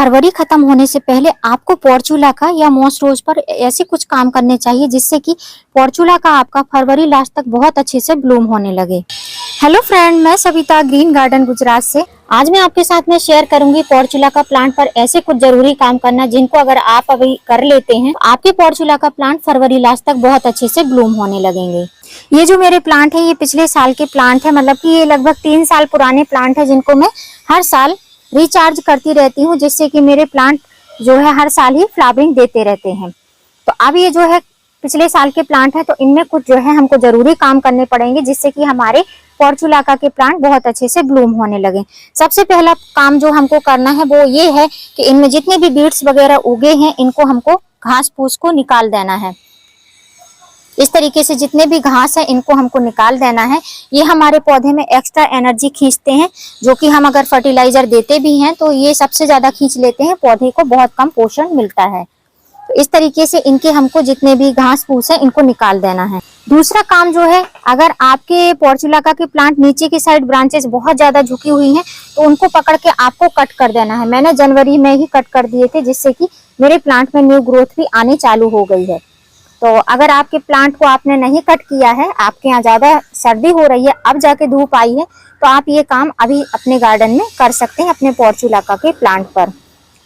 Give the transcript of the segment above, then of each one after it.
फरवरी खत्म होने से पहले आपको पोर्चुला का या मॉस रोज पर ऐसे कुछ काम करने चाहिए जिससे कि पोर्चुला का आपका फरवरी लास्ट तक बहुत अच्छे से ब्लूम होने लगे। हेलो फ्रेंड, मैं सविता ग्रीन गार्डन गुजरात से। आज मैं आपके साथ में शेयर करूंगी पोर्चुला का प्लांट पर ऐसे कुछ जरूरी काम करना जिनको अगर आप अभी कर लेते हैं तो आपके पोर्चुला का प्लांट फरवरी लास्ट तक बहुत अच्छे से ब्लूम होने लगेंगे। ये जो मेरे प्लांट है ये पिछले साल के प्लांट है, मतलब कि ये लगभग 3 साल पुराने प्लांट है जिनको मैं हर साल रिचार्ज करती रहती हूँ, जिससे कि मेरे प्लांट जो है हर साल ही फ्लावरिंग देते रहते हैं। तो अब ये जो है पिछले साल के प्लांट है, तो इनमें कुछ जो है हमको जरूरी काम करने पड़ेंगे जिससे कि हमारे पोर्चुला के प्लांट बहुत अच्छे से ब्लूम होने लगे। सबसे पहला काम जो हमको करना है वो ये है कि इनमें जितने भी बीड्स वगैरह उगे हैं इनको हमको घास फूस को निकाल देना है। इस तरीके से जितने भी घास है इनको हमको निकाल देना है। ये हमारे पौधे में एक्स्ट्रा एनर्जी खींचते हैं, जो कि हम अगर फर्टिलाइजर देते भी हैं तो ये सबसे ज्यादा खींच लेते हैं, पौधे को बहुत कम पोषण मिलता है। तो इस तरीके से इनके हमको जितने भी घास फूस है इनको निकाल देना है। दूसरा काम जो है, अगर आपके पोर्चुला के प्लांट नीचे की साइड ब्रांचेस बहुत ज्यादा झुकी हुई हैं तो उनको पकड़ के आपको कट कर देना है। मैंने जनवरी में ही कट कर दिए थे, जिससे कि मेरे प्लांट में न्यू ग्रोथ भी आनी चालू हो गई है। तो अगर आपके प्लांट को आपने नहीं कट किया है, आपके यहाँ ज्यादा सर्दी हो रही है, अब जाके धूप आई है, तो आप ये काम अभी अपने गार्डन में कर सकते हैं अपने पोर्चुला के प्लांट पर।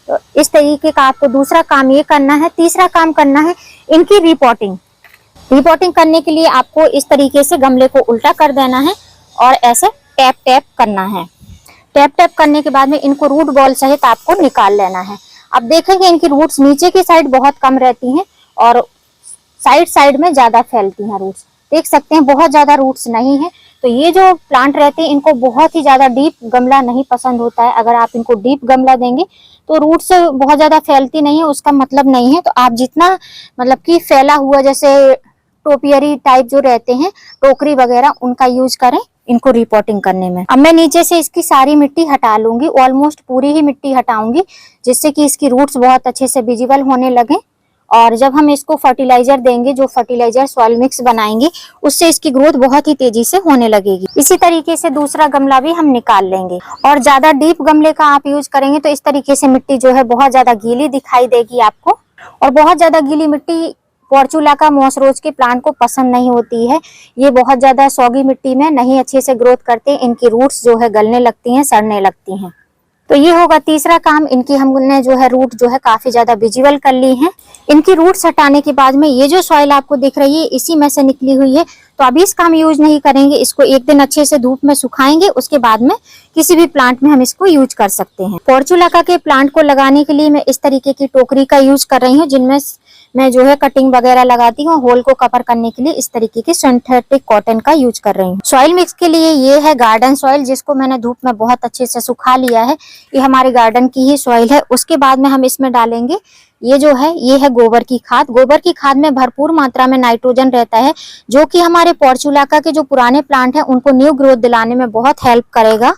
तो इस तरीके का आपको दूसरा काम ये करना है। तीसरा काम करना है इनकी रिपोर्टिंग। रिपोर्टिंग करने के लिए आपको इस तरीके से गमले को उल्टा कर देना है और ऐसे टैप टैप करना है। टैप टैप करने के बाद में इनको रूट बॉल सहित आपको निकाल लेना है। अब देखेंगे इनकी रूट्स नीचे की साइड बहुत कम रहती हैं और साइड में ज्यादा फैलती हैं रूट्स। देख सकते हैं बहुत ज्यादा रूट्स नहीं है। तो ये जो प्लांट रहते हैं इनको बहुत ही ज्यादा डीप गमला नहीं पसंद होता है। अगर आप इनको डीप गमला देंगे तो रूट्स बहुत ज्यादा फैलती नहीं है, उसका मतलब नहीं है। तो आप जितना मतलब कि फैला हुआ जैसे टोपियरी टाइप जो रहते हैं, टोकरी वगैरह, उनका यूज करें इनको रिपोर्टिंग करने में। अब मैं नीचे से इसकी सारी मिट्टी हटा लूंगी, ऑलमोस्ट पूरी ही मिट्टी हटाऊंगी, जिससे कि इसकी रूट्स बहुत अच्छे से विजिबल होने लगे। और जब हम इसको फर्टिलाइजर देंगे, जो फर्टिलाइजर सॉइल मिक्स बनाएंगे, उससे इसकी ग्रोथ बहुत ही तेजी से होने लगेगी। इसी तरीके से दूसरा गमला भी हम निकाल लेंगे। और ज्यादा डीप गमले का आप यूज करेंगे तो इस तरीके से मिट्टी जो है बहुत ज्यादा गीली दिखाई देगी आपको। और बहुत ज्यादा गीली मिट्टी पोर्चुला मॉस रोज के प्लांट को पसंद नहीं होती है। ये बहुत ज्यादा सौगी मिट्टी में नहीं अच्छे से ग्रोथ करते, इनकी रूट्स जो है गलने लगती हैं, सड़ने लगती हैं। तो ये होगा तीसरा काम। इनकी हमने जो है रूट जो है काफी ज्यादा विजिबल कर ली है। इनकी रूट्स हटाने के बाद में ये जो सॉइल आपको दिख रही है इसी में से निकली हुई है, तो अभी इसका हम यूज नहीं करेंगे। इसको एक दिन अच्छे से धूप में सुखाएंगे, उसके बाद में किसी भी प्लांट में हम इसको यूज कर सकते हैं। पोर्चुला के प्लांट को लगाने के लिए मैं इस तरीके की टोकरी का यूज कर रही हूँ, जिनमें मैं जो है कटिंग वगैरह लगाती हूँ। होल को कवर करने के लिए इस तरीके की सिंथेटिक कॉटन का यूज कर रही हूँ। सॉइल मिक्स के लिए ये है गार्डन सॉइल, जिसको मैंने धूप में बहुत अच्छे से सुखा लिया है। ये हमारे गार्डन की ही सॉइल है। उसके बाद में हम इसमें डालेंगे ये जो है, ये है गोबर की खाद। गोबर की खाद में भरपूर मात्रा में नाइट्रोजन रहता है, जो कि हमारे पोर्चुला के जो पुराने प्लांट है उनको न्यू ग्रोथ दिलाने में बहुत हेल्प करेगा।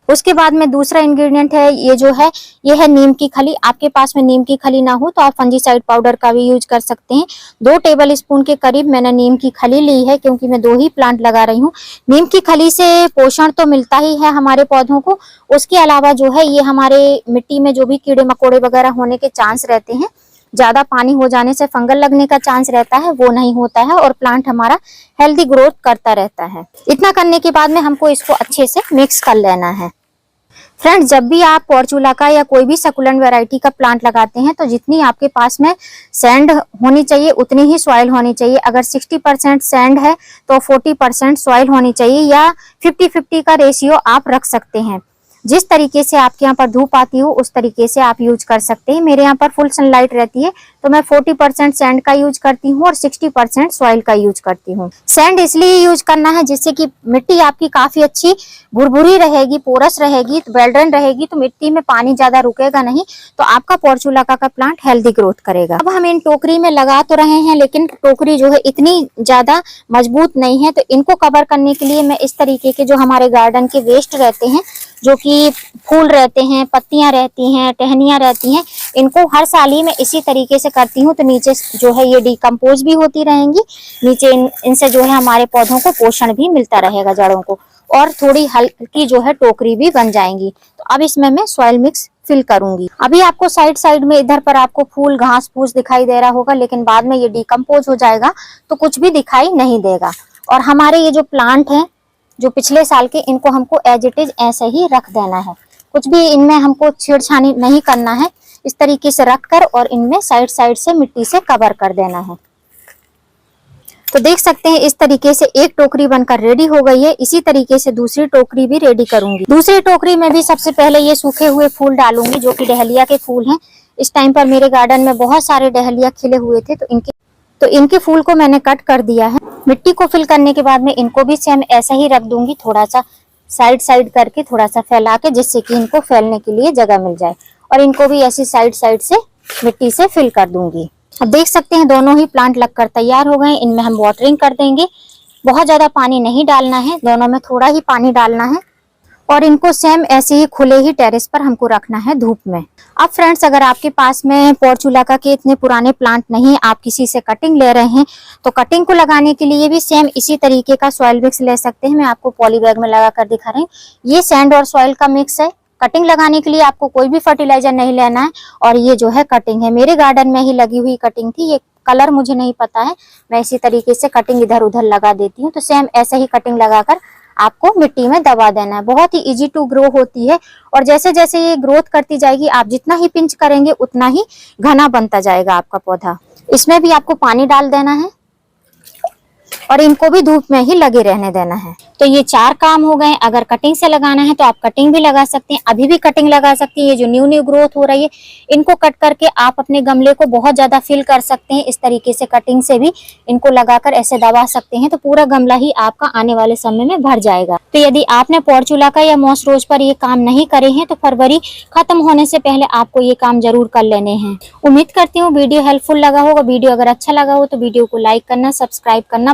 उसके बाद में दूसरा इंग्रेडिएंट है ये जो है, ये है नीम की खली। आपके पास में नीम की खली ना हो तो आप फंजीसाइड पाउडर का भी यूज कर सकते हैं। 2 टेबल स्पून के करीब मैंने नीम की खली ली है, क्योंकि मैं 2 ही प्लांट लगा रही हूँ। नीम की खली से पोषण तो मिलता ही है हमारे पौधों को, उसके अलावा जो है ये हमारे मिट्टी में जो भी कीड़े मकोड़े वगैरह होने के चांस रहते हैं, ज्यादा पानी हो जाने से फंगल लगने का चांस रहता है, वो नहीं होता है और प्लांट हमारा हेल्दी ग्रोथ करता रहता है। इतना करने के बाद में हमको इसको अच्छे से मिक्स कर लेना है। फ्रेंड्स, जब भी आप पोर्चुला या कोई भी सकुलेंट वैरायटी का प्लांट लगाते हैं तो जितनी आपके पास में सैंड होनी चाहिए उतनी ही सॉइल होनी चाहिए। अगर 60% सैंड है तो 40% सॉइल होनी चाहिए, या 50-50 का रेशियो आप रख सकते हैं। जिस तरीके से आपके यहाँ पर धूप आती हो उस तरीके से आप यूज कर सकते हैं। मेरे यहाँ पर फुल सनलाइट रहती है तो मैं 40% सैंड का यूज करती हूँ और 60% सॉइल का यूज करती हूँ। सैंड इसलिए यूज करना है जिससे कि मिट्टी आपकी काफी अच्छी भुरभुरी रहेगी, पोरस रहेगी, वेल ड्रेन रहेगी, तो मिट्टी में पानी ज्यादा रुकेगा नहीं, तो आपका पोर्चुला का प्लांट हेल्दी ग्रोथ करेगा। अब हम इन टोकरी में लगा तो रहे हैं, लेकिन टोकरी जो है इतनी ज्यादा मजबूत नहीं है, तो इनको कवर करने के लिए मैं इस तरीके के जो हमारे गार्डन के वेस्ट रहते हैं, जो कि फूल रहते हैं, पत्तियां रहती हैं, टहनियां रहती हैं, इनको हर साल ही मैं इसी तरीके से करती हूँ। तो नीचे जो है ये डिकम्पोज भी होती रहेंगी, नीचे इनसे जो है हमारे पौधों को पोषण भी मिलता रहेगा, जड़ों को, और थोड़ी हल्की जो है टोकरी भी बन जाएंगी। तो अब इसमें मैं सॉइल मिक्स फिल करूंगी। अभी आपको साइड साइड में इधर पर आपको फूल घास फूस दिखाई दे रहा होगा, लेकिन बाद में ये डिकम्पोज हो जाएगा तो कुछ भी दिखाई नहीं देगा। और हमारे ये जो प्लांट हैं जो पिछले साल के, इनको हमको एज इट इज ऐसे ही रख देना है, कुछ भी इनमें हमको छेड़छाड़ी नहीं करना है। इस तरीके से रखकर और इनमें साइड साइड से मिट्टी से कवर कर देना है। तो देख सकते हैं इस तरीके से एक टोकरी बनकर रेडी हो गई है। इसी तरीके से दूसरी टोकरी भी रेडी करूंगी। दूसरी टोकरी में भी सबसे पहले ये सूखे हुए फूल डालूंगी जो कि डहलिया के फूल हैं। इस टाइम पर मेरे गार्डन में बहुत सारे डहलिया खिले हुए थे, तो इनके फूल को मैंने कट कर दिया है। मिट्टी को फिल करने के बाद में इनको भी सेम ऐसा ही रख दूंगी, थोड़ा सा साइड साइड करके थोड़ा सा फैला के, जिससे कि इनको फैलने के लिए जगह मिल जाए। और इनको भी ऐसी साइड साइड से मिट्टी से फिल कर दूंगी। अब देख सकते हैं दोनों ही प्लांट लगकर तैयार हो गए। इनमें हम वाटरिंग कर देंगे, बहुत ज्यादा पानी नहीं डालना है, दोनों में थोड़ा ही पानी डालना है। और इनको सेम ऐसे ही खुले ही टेरेस पर हमको रखना है धूप में। अब फ्रेंड्स, अगर आपके पास में पोर्चुलाका के इतने पुराने प्लांट नहीं, आप किसी से कटिंग ले रहे हैं, तो कटिंग को लगाने के लिए भी सेम इसी तरीके का सॉइल मिक्स ले सकते हैं। मैं आपको पॉली बैग में लगा कर दिखा रही हूँ। ये सैंड और सॉइल का मिक्स है। कटिंग लगाने के लिए आपको कोई भी फर्टिलाइजर नहीं लेना है। और ये जो है कटिंग है, मेरे गार्डन में ही लगी हुई कटिंग थी। ये कलर मुझे नहीं पता है, मैं इसी तरीके से कटिंग इधर उधर लगा देती हूँ। तो सेम ऐसे ही कटिंग लगाकर आपको मिट्टी में दबा देना है। बहुत ही इजी टू ग्रो होती है। और जैसे जैसे ये ग्रोथ करती जाएगी, आप जितना ही पिंच करेंगे उतना ही घना बनता जाएगा आपका पौधा। इसमें भी आपको पानी डाल देना है और इनको भी धूप में ही लगे रहने देना है। तो ये 4 काम हो गए। अगर कटिंग से लगाना है तो आप कटिंग भी लगा सकते हैं, अभी भी कटिंग लगा सकते हैं। ये जो न्यू ग्रोथ हो रही है, इनको कट करके आप अपने गमले को बहुत ज्यादा फिल कर सकते हैं। इस तरीके से कटिंग से भी इनको लगाकर ऐसे दबा सकते हैं, तो पूरा गमला ही आपका आने वाले समय में भर जाएगा। तो यदि आपने पोर्चुलाका या मॉस रोज पर ये काम नहीं करे हैं, तो फरवरी खत्म होने से पहले आपको ये काम जरूर कर लेने हैं। उम्मीद करती हूँ वीडियो हेल्पफुल लगा होगा। वीडियो अगर अच्छा लगा हो तो वीडियो को लाइक करना, सब्सक्राइब करना